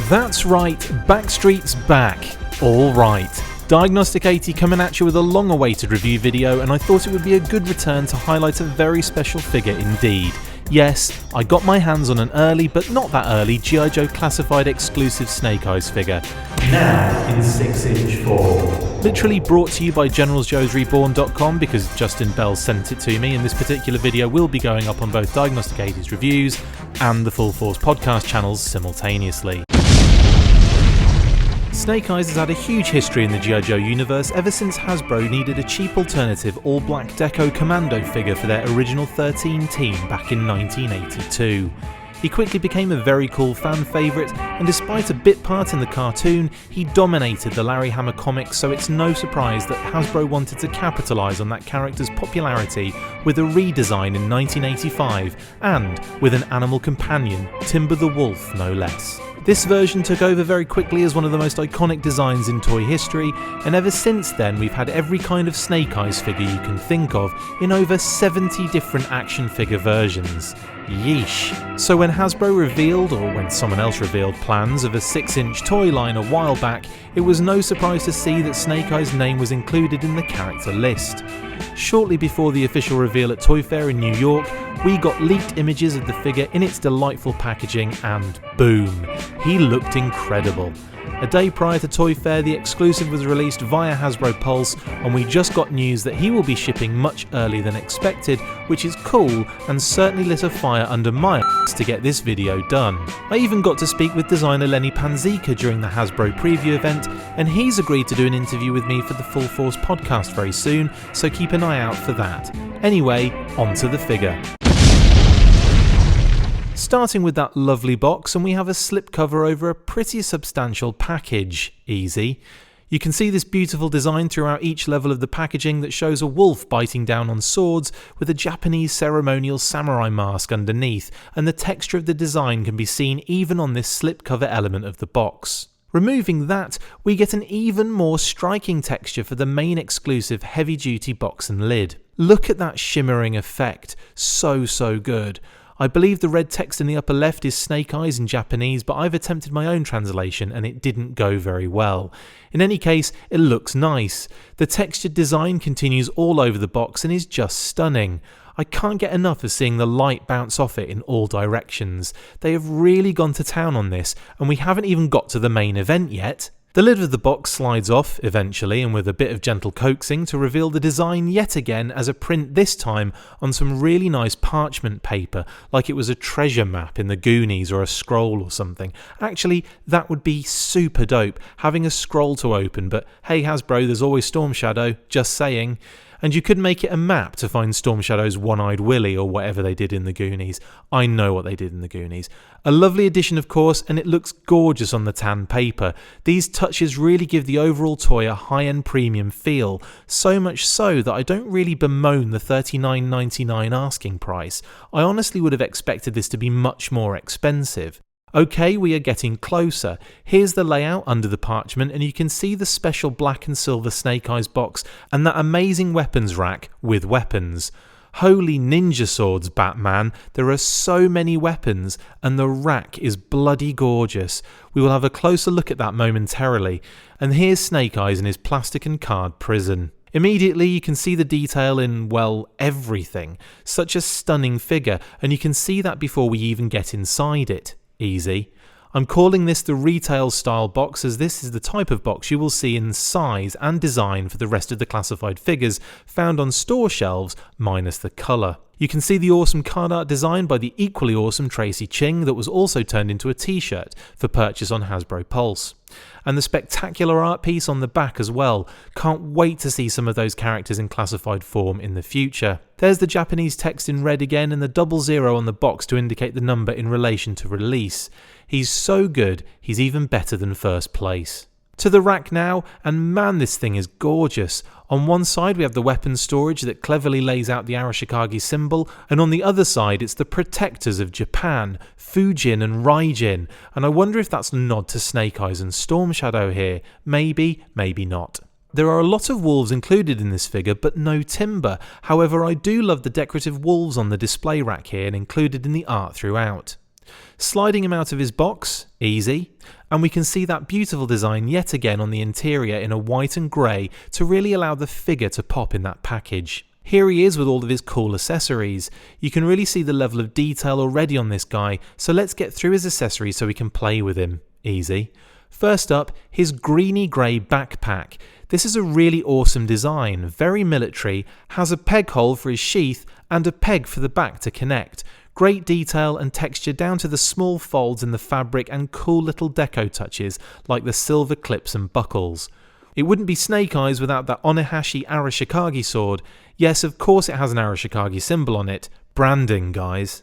That's right, Backstreet's back. Alright, Diagnostik80 coming at you with a long-awaited review video, and I thought it would be a good return to highlight a very special figure indeed. Yes, I got my hands on an early, but not that early, G.I. Joe classified exclusive Snake Eyes figure. Now in 6-inch form. Literally brought to you by GeneralsJoes Reborn.com because Justin Bell sent it to me, and this particular video will be going up on both Diagnostik80's reviews and the Full Force podcast channels simultaneously. Snake Eyes has had a huge history in the G.I. Joe universe ever since Hasbro needed a cheap alternative all-black Deco Commando figure for their original 13 team back in 1982. He quickly became a very cool fan favourite, and despite a bit part in the cartoon, he dominated the Larry Hama comics, so it's no surprise that Hasbro wanted to capitalise on that character's popularity with a redesign in 1985, and with an animal companion, Timber the Wolf no less. This version took over very quickly as one of the most iconic designs in toy history, and ever since then we've had every kind of Snake Eyes figure you can think of in over 70 different action figure versions. Yeesh. So when Hasbro revealed, or when someone else revealed, plans of a 6-inch toy line a while back, it was no surprise to see that Snake Eyes' name was included in the character list. Shortly before the official reveal at Toy Fair in New York, we got leaked images of the figure in its delightful packaging, and boom, he looked incredible. A day prior to Toy Fair, the exclusive was released via Hasbro Pulse, and we just got news that he will be shipping much earlier than expected, which is cool and certainly lit a fire under my ass to get this video done. I even got to speak with designer Lenny Panzica during the Hasbro preview event, and he's agreed to do an interview with me for the Full Force podcast very soon, so keep an eye out for that. Anyway, onto the figure. Starting with that lovely box, and we have a slipcover over a pretty substantial package. Easy. You can see this beautiful design throughout each level of the packaging that shows a wolf biting down on swords with a Japanese ceremonial samurai mask underneath, and the texture of the design can be seen even on this slipcover element of the box. Removing that, we get an even more striking texture for the main exclusive heavy-duty box and lid. Look at that shimmering effect. So good. I believe the red text in the upper left is Snake Eyes in Japanese, but I've attempted my own translation and it didn't go very well. In any case, it looks nice. The textured design continues all over the box and is just stunning. I can't get enough of seeing the light bounce off it in all directions. They have really gone to town on this, and we haven't even got to the main event yet. The lid of the box slides off eventually, and with a bit of gentle coaxing, to reveal the design yet again as a print, this time on some really nice parchment paper, like it was a treasure map in the Goonies or a scroll or something. Actually, that would be super dope, having a scroll to open, but hey Hasbro, there's always Storm Shadow, just saying. And you could make it a map to find Storm Shadow's One-Eyed Willy or whatever they did in the Goonies. I know what they did in the Goonies. A lovely addition of course, and it looks gorgeous on the tan paper. These touches really give the overall toy a high-end premium feel, so much so that I don't really bemoan the $39.99 asking price. I honestly would have expected this to be much more expensive. Okay, we are getting closer. Here's the layout under the parchment, and you can see the special black and silver Snake Eyes box and that amazing weapons rack with weapons. Holy ninja swords, Batman, there are so many weapons, and the rack is bloody gorgeous. We will have a closer look at that momentarily, and here's Snake Eyes in his plastic and card prison. Immediately you can see the detail in, well, everything. Such a stunning figure, and you can see that before we even get inside it. Easy. I'm calling this the retail style box as this is the type of box you will see in size and design for the rest of the classified figures found on store shelves minus the colour. You can see the awesome card art design by the equally awesome Tracy Ching that was also turned into a t-shirt for purchase on Hasbro Pulse. And the spectacular art piece on the back as well. Can't wait to see some of those characters in classified form in the future. There's the Japanese text in red again and the 00 on the box to indicate the number in relation to release. He's so good, he's even better than first place. To the rack now, and man, this thing is gorgeous. On one side we have the weapons storage that cleverly lays out the Arashikage symbol, and on the other side it's the protectors of Japan, Fujin and Raijin, and I wonder if that's a nod to Snake Eyes and Storm Shadow here. Maybe, maybe not. There are a lot of wolves included in this figure, but no timber. However, I do love the decorative wolves on the display rack here and included in the art throughout. Sliding him out of his box, easy. And we can see that beautiful design yet again on the interior in a white and grey to really allow the figure to pop in that package. Here he is with all of his cool accessories. You can really see the level of detail already on this guy, so let's get through his accessories so we can play with him. Easy. First up, his greeny grey backpack. This is a really awesome design, very military, has a peg hole for his sheath and a peg for the back to connect. Great detail and texture down to the small folds in the fabric and cool little deco touches like the silver clips and buckles. It wouldn't be Snake Eyes without that Onehashi Arashikage sword. Yes, of course it has an Arashikage symbol on it. Branding, guys.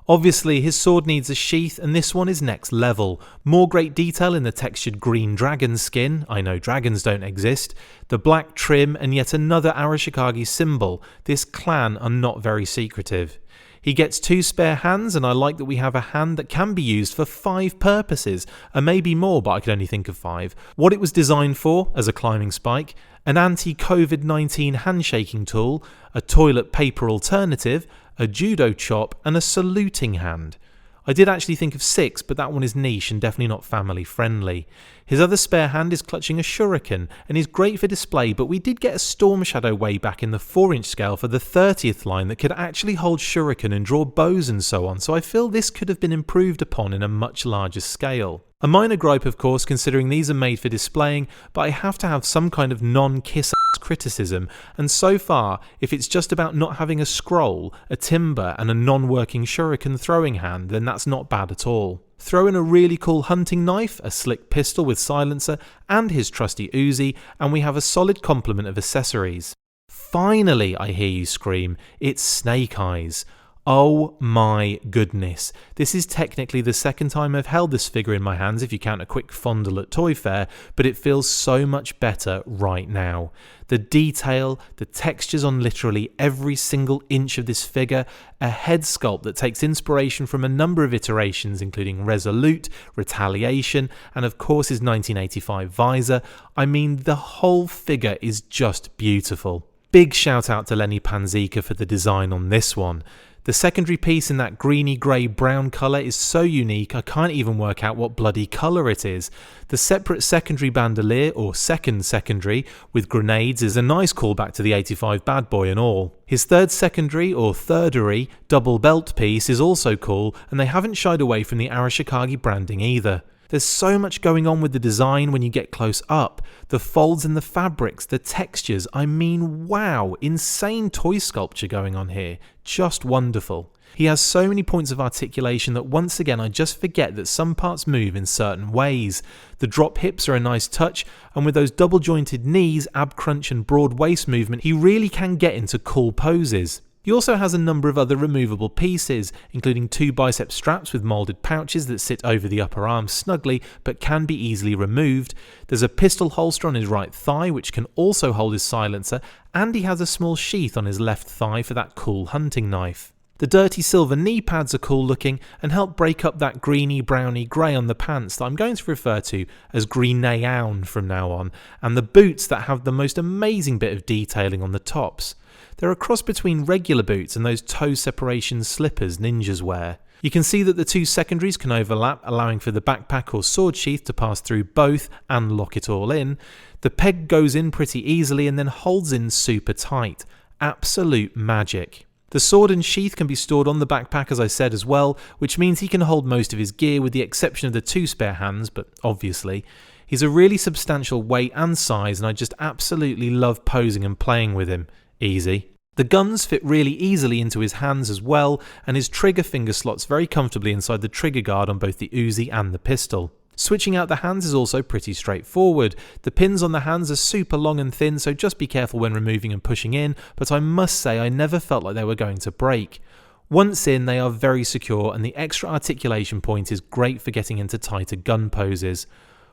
Obviously, his sword needs a sheath, and this one is next level. More great detail in the textured green dragon skin, I know dragons don't exist, the black trim, and yet another Arashikage symbol. This clan are not very secretive. He gets 2 spare hands, and I like that we have a hand that can be used for 5 purposes, and maybe more, but I could only think of 5. What it was designed for, as a climbing spike, an anti-COVID-19 handshaking tool, a toilet paper alternative, a judo chop, and a saluting hand. I did actually think of 6, but that one is niche and definitely not family friendly. His other spare hand is clutching a shuriken and is great for display, but we did get a storm shadow way back in the 4-inch scale for the 30th line that could actually hold shuriken and draw bows and so on, so I feel this could have been improved upon in a much larger scale. A minor gripe, of course, considering these are made for displaying, but I have to have some kind of non-kiss-ass criticism, and so far, if it's just about not having a scroll, a timber, and a non-working shuriken throwing hand, then that's not bad at all. Throw in a really cool hunting knife, a slick pistol with silencer, and his trusty Uzi, and we have a solid complement of accessories. Finally, I hear you scream, it's Snake Eyes. Oh my goodness. This is technically the second time I've held this figure in my hands if you count a quick fondle at Toy Fair, but it feels so much better right now. The detail, the textures on literally every single inch of this figure, a head sculpt that takes inspiration from a number of iterations including Resolute, Retaliation, and of course his 1985 visor. I mean, the whole figure is just beautiful. Big shout out to Lenny Panzica for the design on this one. The secondary piece in that greeny grey brown colour is so unique I can't even work out what bloody colour it is. The separate secondary bandolier, or second secondary, with grenades is a nice callback to the 85 Bad Boy and all. His third secondary, or thirdary, double belt piece is also cool, and they haven't shied away from the Arashikage branding either. There's so much going on with the design when you get close up. The folds in the fabrics, the textures, I mean wow, insane toy sculpture going on here. Just wonderful. He has so many points of articulation that once again I just forget that some parts move in certain ways. The drop hips are a nice touch, and with those double jointed knees, ab crunch and broad waist movement, he really can get into cool poses. He also has a number of other removable pieces, including 2 bicep straps with moulded pouches that sit over the upper arm snugly but can be easily removed. There's a pistol holster on his right thigh which can also hold his silencer, and he has a small sheath on his left thigh for that cool hunting knife. The dirty silver knee pads are cool looking and help break up that greeny browny grey on the pants that I'm going to refer to as green-aown from now on, and the boots that have the most amazing bit of detailing on the tops. They're a cross between regular boots and those toe separation slippers ninjas wear. You can see that the 2 secondaries can overlap, allowing for the backpack or sword sheath to pass through both and lock it all in. The peg goes in pretty easily and then holds in super tight. Absolute magic. The sword and sheath can be stored on the backpack as I said as well, which means he can hold most of his gear with the exception of the 2 spare hands, but obviously. He's a really substantial weight and size and I just absolutely love posing and playing with him. Easy. The guns fit really easily into his hands as well, and his trigger finger slots very comfortably inside the trigger guard on both the Uzi and the pistol. Switching out the hands is also pretty straightforward. The pins on the hands are super long and thin, so just be careful when removing and pushing in, but I must say I never felt like they were going to break. Once in, they are very secure, and the extra articulation point is great for getting into tighter gun poses.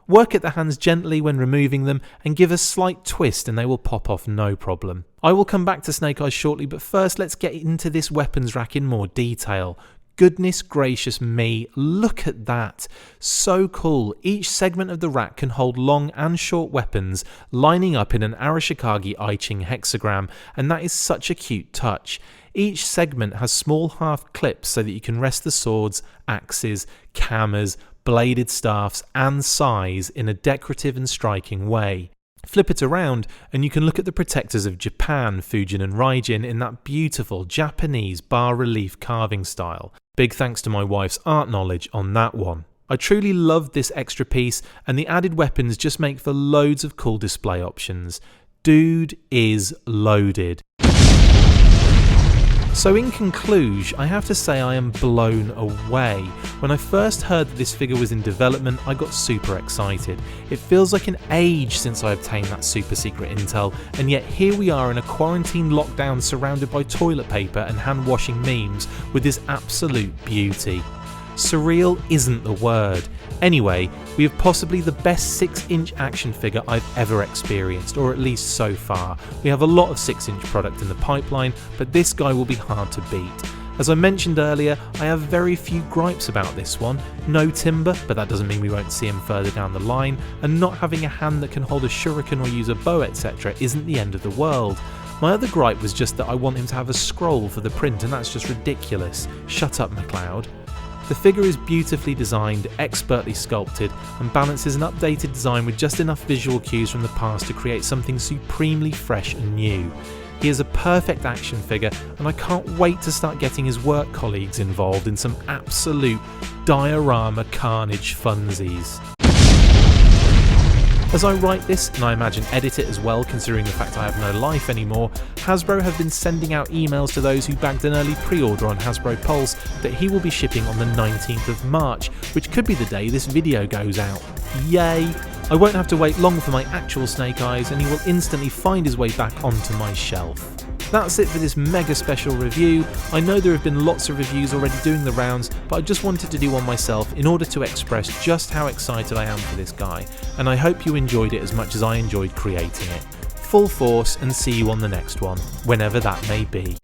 Work at the hands gently when removing them and give a slight twist and they will pop off no problem. I will come back to Snake Eyes shortly, but first let's get into this weapons rack in more detail. Goodness gracious me, look at that. So cool. Each segment of the rack can hold long and short weapons lining up in an Arashikage I Ching hexagram, and that is such a cute touch. Each segment has small half clips so that you can rest the swords, axes, kamas, bladed staffs and sais in a decorative and striking way. Flip it around and you can look at the protectors of Japan, Fujin and Raijin in that beautiful Japanese bas-relief carving style. Big thanks to my wife's art knowledge on that one. I truly loved this extra piece, and the added weapons just make for loads of cool display options. Dude is loaded. So in conclusion, I have to say I am blown away. When I first heard that this figure was in development, I got super excited. It feels like an age since I obtained that super secret intel, and yet here we are in a quarantine lockdown surrounded by toilet paper and hand washing memes with this absolute beauty. Surreal isn't the word. Anyway, we have possibly the best 6-inch action figure I've ever experienced, or at least so far. We have a lot of 6-inch product in the pipeline, but this guy will be hard to beat. As I mentioned earlier, I have very few gripes about this one. No timber, but that doesn't mean we won't see him further down the line, and not having a hand that can hold a shuriken or use a bow, etc. isn't the end of the world. My other gripe was just that I want him to have a scroll for the print, and that's just ridiculous. Shut up, McLeod. The figure is beautifully designed, expertly sculpted, and balances an updated design with just enough visual cues from the past to create something supremely fresh and new. He is a perfect action figure, and I can't wait to start getting his work colleagues involved in some absolute diorama carnage funsies. As I write this, and I imagine edit it as well considering the fact I have no life anymore, Hasbro have been sending out emails to those who bagged an early pre-order on Hasbro Pulse that he will be shipping on the 19th of March, which could be the day this video goes out. Yay! I won't have to wait long for my actual Snake Eyes, and he will instantly find his way back onto my shelf. That's it for this mega special review. I know there have been lots of reviews already doing the rounds, but I just wanted to do one myself in order to express just how excited I am for this guy, and I hope you enjoyed it as much as I enjoyed creating it. Full force, and see you on the next one, whenever that may be.